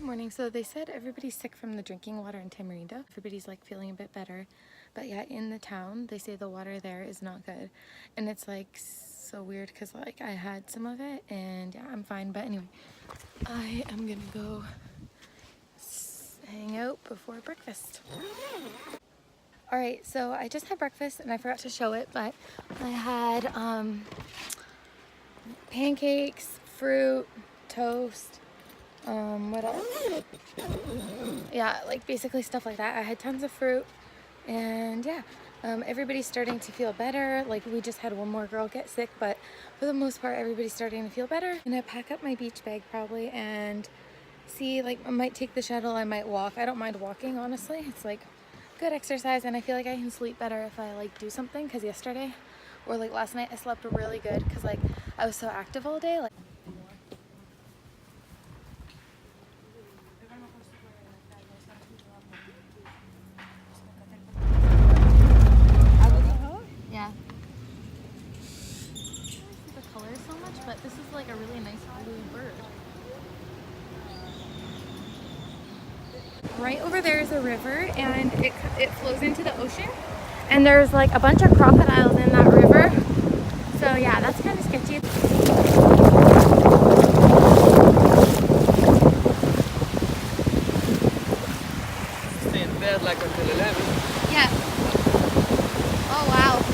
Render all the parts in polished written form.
Morning. So they said everybody's sick from the drinking water in Tamarindo. Everybody's like feeling a bit better. But yeah, in the town, they say the water there is not good. And it's like so weird because like I had some of it and yeah, I'm fine. But anyway, I am gonna go hang out before breakfast. All right, so I just had breakfast and I forgot to show it, but I had pancakes, fruit, toast, what else? Yeah, like basically stuff like that. I had tons of fruit and yeah, everybody's starting to feel better. Like we just had one more girl get sick, but for the most part, everybody's starting to feel better. I'm gonna pack up my beach bag probably and see, like I might take the shuttle, I might walk. I don't mind walking, honestly. It's like good exercise and I feel like I can sleep better if I like do something, because yesterday or like last night I slept really good because like I was so active all day. Like yeah. The color so much, but this is like a really nice blue bird. Right over there is a river and it flows into the ocean, and there's like a bunch of crocodiles in that river. So yeah, that's kind of sketchy. Stay in bed like until 11. Yeah. Oh wow.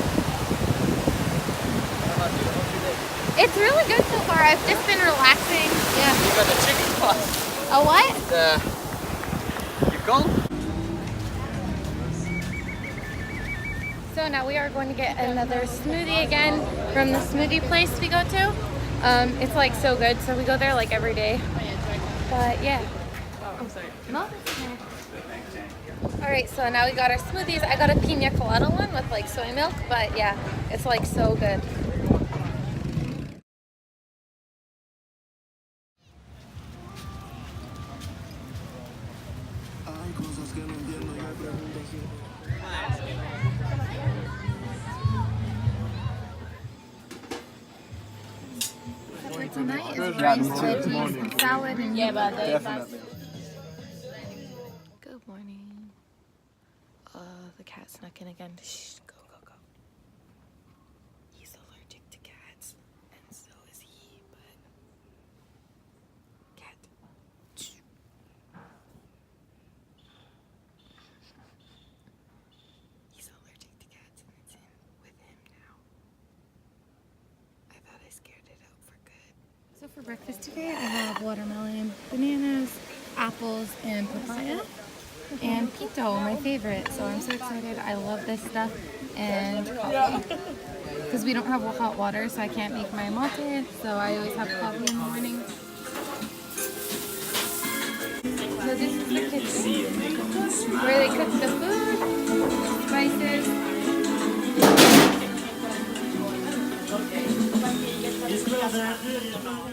It's really good so far. I've just been relaxing. Yeah. You got the chicken pot. A what? You cold? So now we are going to get another smoothie again from the smoothie place we go to. It's like so good, so we go there like every day. But yeah. Oh, I'm sorry. No? Alright, so now we got our smoothies. I got a pina colada one with like soy milk, but yeah, it's like so good. For tonight is rice, veggies, and salad, and Definitely. good morning. The cat snuck in again. Shh, go, go, go. He's allergic to cats, and so is he, but... Cat. Shh. He's allergic to cats, and it's in with him now. I thought I scared it out for good. So for breakfast today, I have watermelon, bananas, apples, and papaya. And pinto, my favorite. So I'm so excited. I love this stuff. And coffee. Because we don't have hot water, so I can't make my mate. So I always have coffee in the morning. So this is the kitchen where they cook the food, spices.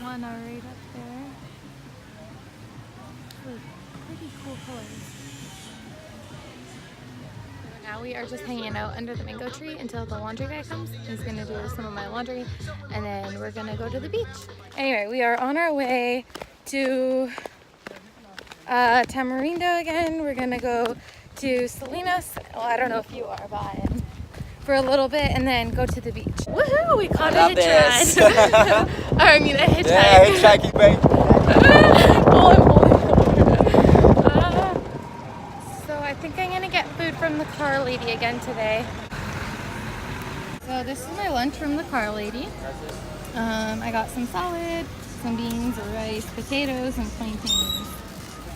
One are right up there. Ooh, pretty cool colors. Now we are just hanging out under the mango tree until the laundry guy comes. He's gonna do some of my laundry and then we're gonna go to the beach. Anyway, we are on our way to Tamarindo again. We're gonna go to Salinas. Well, I don't know if you are, but I am. For a little bit and then go to the beach. Woohoo! We caught a hitch ride. I mean a hitchhike. Yeah, hitchhiking, babe. So I think I'm gonna get food from the car lady again today. So this is my lunch from the car lady. I got some salad, some beans, rice, potatoes, and plantains.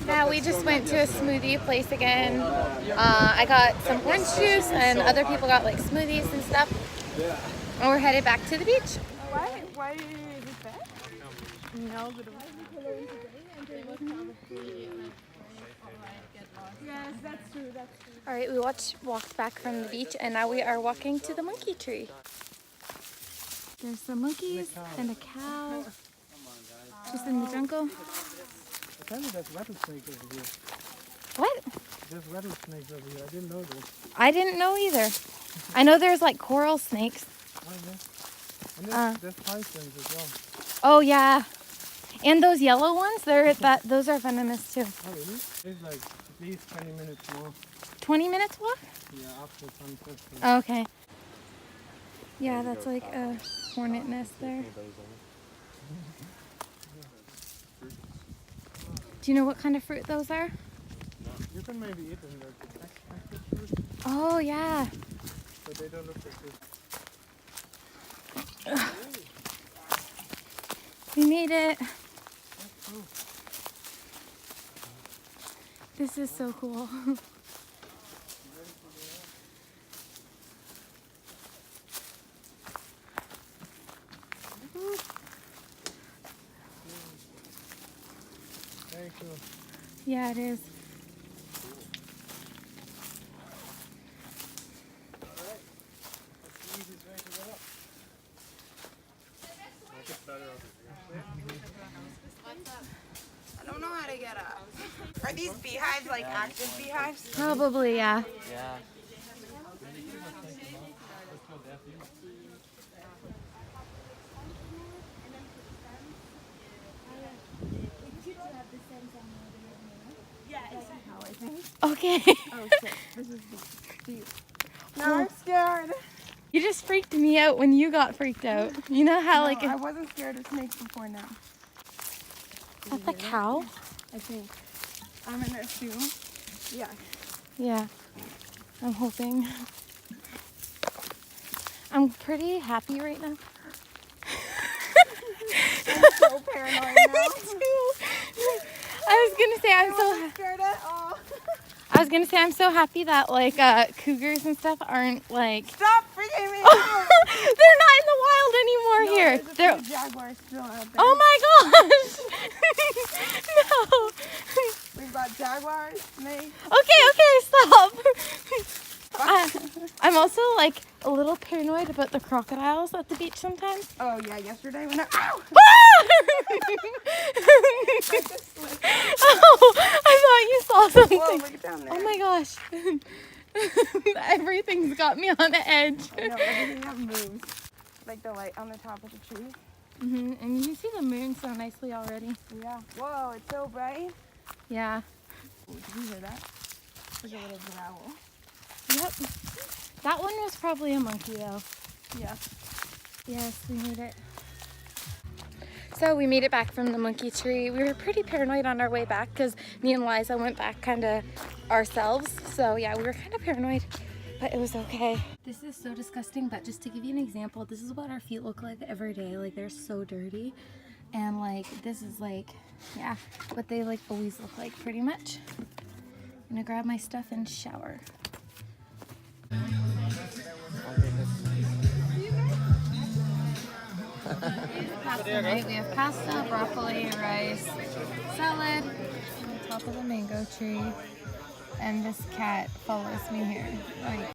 Now we just went to a smoothie place again. I got some orange juice and other people got like smoothies and stuff. And we're headed back to the beach. Why is it bad? No, but yes, that's true, that's true. All right, we walked back from the beach and now we are walking to the monkey tree. There's some monkeys and a cow just in the jungle. Tell me there's rattlesnakes over here. What? There's rattlesnakes over here. I didn't know this. I didn't know either. I know there's like coral snakes. Oh, yeah. And there's pythons as well. Oh yeah. And those yellow ones, those are venomous too. Oh really? It's like at least 20 minutes more. 20 minutes walk? Yeah, after sunset. Oh, okay. Yeah, that's like a hornet nest there. Do you know what kind of fruit those are? You can maybe eat them, like the fruit, Oh, yeah. but they don't look like this. We made it. That's cool. This is so cool. Very cool. Yeah, it is. Alright, that's the easiest way to get up. I don't know how to get up. Are these beehives like active beehives? Probably, yeah. Yeah. Okay. Oh shit, this is deep. No, I'm scared. You just freaked me out when you got freaked out. You know how like I wasn't scared of snakes before now. that's the cow? I think. I'm gonna assume. Yeah. Yeah. I'm hoping. I'm pretty happy right now. I'm so paranoid now. I was gonna say I wasn't scared at all. I'm so happy that like cougars and stuff aren't like Stop freaking me they're not in the wild anymore out. here. There's a They're few jaguars still out there. oh my gosh! No. We've got jaguars, snakes. Okay, stop. I'm also like a little paranoid about the crocodiles at the beach sometimes. Oh yeah, yesterday when I ow! Oh, I thought you saw something. Whoa, look at down there. Oh my gosh. Everything's got me on the edge. I know, everything that moves. Like the light on the top of the tree. And you can see the moon so nicely already. Yeah. Whoa, it's so bright. Yeah. Ooh, did you hear that? There's a little growl. Yep. That one was probably a monkey though. Yeah. Yes, we made it. So we made it back from the monkey tree. We were pretty paranoid on our way back because me and Liza went back kind of ourselves. So yeah, we were kind of paranoid, but it was okay. This is so disgusting, but just to give you an example, this is what our feet look like every day. Like they're so dirty. And like, this is like, yeah, what they like always look like pretty much. I'm gonna grab my stuff and shower. Pasta night. We have pasta, broccoli, rice, salad on top of the mango tree, and this cat follows me here. Like,